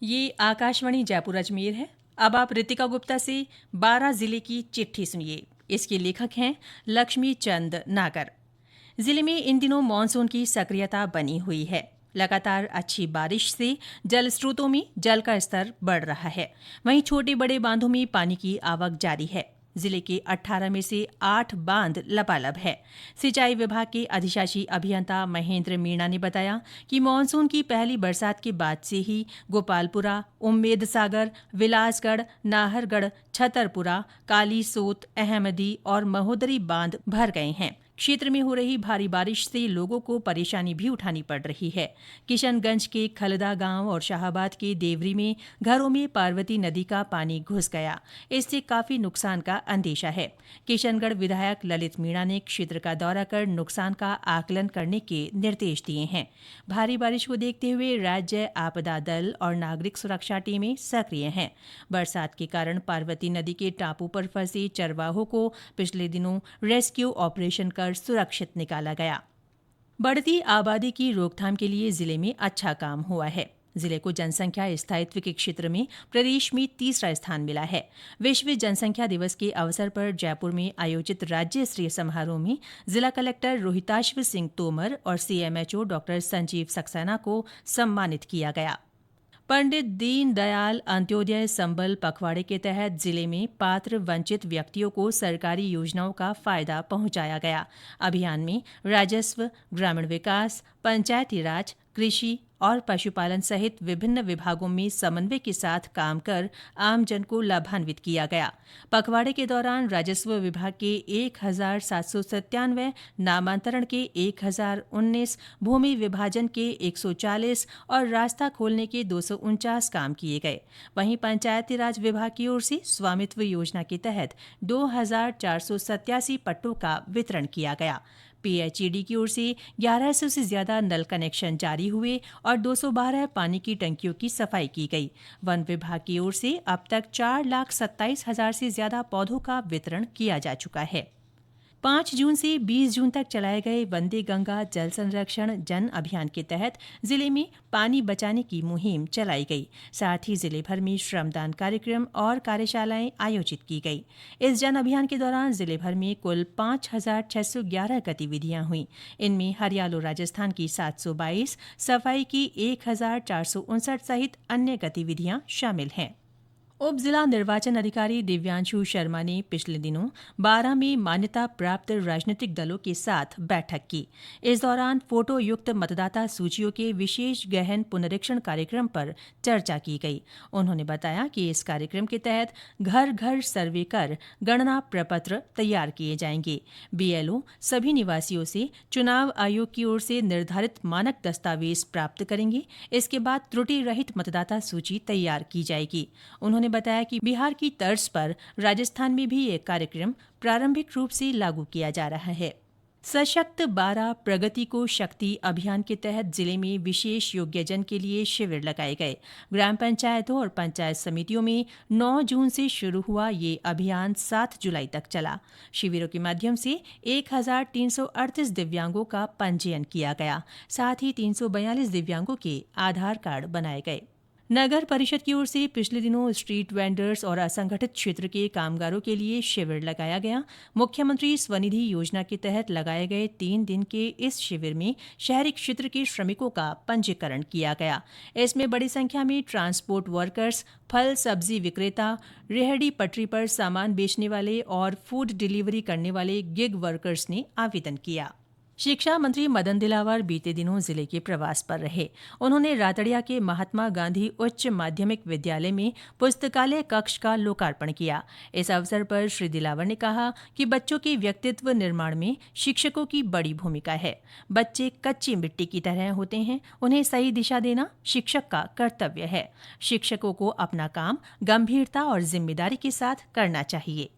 ये आकाशवाणी जयपुर अजमेर है। अब आप रितिका गुप्ता से 12 जिले की चिट्ठी सुनिए। इसके लेखक हैं लक्ष्मी चंद नागर। जिले में इन दिनों मानसून की सक्रियता बनी हुई है। लगातार अच्छी बारिश से जल स्रोतों में जल का स्तर बढ़ रहा है। वहीं छोटे बड़े बांधों में पानी की आवक जारी है। जिले के 18 में से 8 बांध लबालब है। सिंचाई विभाग के अधिशासी अभियंता महेंद्र मीणा ने बताया कि मानसून की पहली बरसात के बाद से ही गोपालपुरा, उम्मेद सागर, विलासगढ़, नाहरगढ़, छतरपुरा, कालीसोत, अहमदी और महोदरी बांध भर गए हैं। क्षेत्र में हो रही भारी बारिश से लोगों को परेशानी भी उठानी पड़ रही है। किशनगंज के खलदा गांव और शाहबाद के देवरी में घरों में पार्वती नदी का पानी घुस गया। इससे काफी नुकसान का अंदेशा है। किशनगढ़ विधायक ललित मीणा ने क्षेत्र का दौरा कर नुकसान का आकलन करने के निर्देश दिए हैं। भारी बारिश को देखते हुए राज्य आपदा दल और नागरिक सुरक्षा टीमें सक्रिय हैं। बरसात के कारण पार्वती नदी के टापू पर फंसे चरवाहों को पिछले दिनों रेस्क्यू ऑपरेशन कर सुरक्षित निकाला गया। बढ़ती आबादी की रोकथाम के लिए जिले में अच्छा काम हुआ है। जिले को जनसंख्या स्थायित्व के क्षेत्र में प्रदेश में तीसरा स्थान मिला है। विश्व जनसंख्या दिवस के अवसर पर जयपुर में आयोजित राज्य स्तरीय समारोह में जिला कलेक्टर रोहिताश्व सिंह तोमर और सीएमएचओ डॉ संजीव सक्सेना को सम्मानित किया गया। पंडित दीनदयाल अंत्योदय संबल पखवाड़े के तहत जिले में पात्र वंचित व्यक्तियों को सरकारी योजनाओं का फायदा पहुंचाया गया। अभियान में राजस्व, ग्रामीण विकास, पंचायती राज, कृषि और पशुपालन सहित विभिन्न विभागों में समन्वय के साथ काम कर आमजन को लाभान्वित किया गया। पखवाड़े के दौरान राजस्व विभाग के 1797, नामांतरण के 1019, भूमि विभाजन के 140 और रास्ता खोलने के 249 काम किए गए। वहीं पंचायती राज विभाग की ओर से स्वामित्व योजना के तहत 2487 पट्टों का वितरण किया गया। पीएचईडी की ओर से 1100 से ज्यादा नल कनेक्शन जारी हुए और 212 पानी की टंकियों की सफाई की गई। वन विभाग की ओर से अब तक 4,27,000 से ज्यादा पौधों का वितरण किया जा चुका है। 5 जून से 20 जून तक चलाए गए वंदे गंगा जल संरक्षण जन अभियान के तहत जिले में पानी बचाने की मुहिम चलाई गई। साथ ही जिले भर में श्रमदान कार्यक्रम और कार्यशालाएं आयोजित की गई। इस जन अभियान के दौरान जिले भर में कुल 5,611 गतिविधियां हुई। इनमें हरियालो राजस्थान की 722, सफाई की 1,459 सहित अन्य गतिविधियां शामिल हैं। उप जिला निर्वाचन अधिकारी दिव्यांशु शर्मा ने पिछले दिनों 12 में मान्यता प्राप्त राजनीतिक दलों के साथ बैठक की। इस दौरान फोटो युक्त मतदाता सूचियों के विशेष गहन पुनरीक्षण कार्यक्रम पर चर्चा की गई। उन्होंने बताया कि इस कार्यक्रम के तहत घर घर सर्वे कर गणना प्रपत्र तैयार किए जाएंगे। बीएलओ सभी निवासियों से चुनाव आयोग की ओर से निर्धारित मानक दस्तावेज प्राप्त करेंगे। इसके बाद त्रुटि रहित मतदाता सूची तैयार की जाएगी। उन्होंने बताया कि बिहार की तर्ज पर राजस्थान में भी ये कार्यक्रम प्रारंभिक रूप से लागू किया जा रहा है। सशक्त 12 प्रगति को शक्ति अभियान के तहत जिले में विशेष योग्यजन के लिए शिविर लगाए गए। ग्राम पंचायतों और पंचायत समितियों में 9 जून से शुरू हुआ ये अभियान 7 जुलाई तक चला। शिविरों के माध्यम से 1,338 दिव्यांगों का पंजीयन किया गया। साथ ही 342 दिव्यांगों के आधार कार्ड बनाए गए। नगर परिषद की ओर से पिछले दिनों स्ट्रीट वेंडर्स और असंगठित क्षेत्र के कामगारों के लिए शिविर लगाया गया। मुख्यमंत्री स्वनिधि योजना के तहत लगाए गए 3 दिन के इस शिविर में शहरी क्षेत्र के श्रमिकों का पंजीकरण किया गया। इसमें बड़ी संख्या में ट्रांसपोर्ट वर्कर्स, फल सब्जी विक्रेता, रेहड़ी पटरी पर सामान बेचने वाले और फूड डिलीवरी करने वाले गिग वर्कर्स ने आवेदन किया। शिक्षा मंत्री मदन दिलावर बीते दिनों जिले के प्रवास पर रहे। उन्होंने रातड़िया के महात्मा गांधी उच्च माध्यमिक विद्यालय में पुस्तकालय कक्ष का लोकार्पण किया। इस अवसर पर श्री दिलावर ने कहा कि बच्चों के व्यक्तित्व निर्माण में शिक्षकों की बड़ी भूमिका है। बच्चे कच्ची मिट्टी की तरह होते हैं, उन्हें सही दिशा देना शिक्षक का कर्तव्य है। शिक्षकों को अपना काम गंभीरता और जिम्मेदारी के साथ करना चाहिए।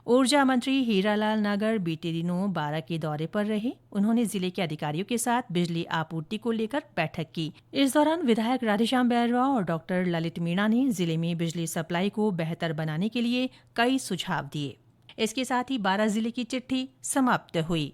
ऊर्जा मंत्री हीरालाल नागर बीते दिनों बारां के दौरे पर रहे। उन्होंने जिले के अधिकारियों के साथ बिजली आपूर्ति को लेकर बैठक की। इस दौरान विधायक राधेश्याम बैरवा और डॉक्टर ललित मीणा ने जिले में बिजली सप्लाई को बेहतर बनाने के लिए कई सुझाव दिए। इसके साथ ही 12 जिले की चिट्ठी समाप्त हुई।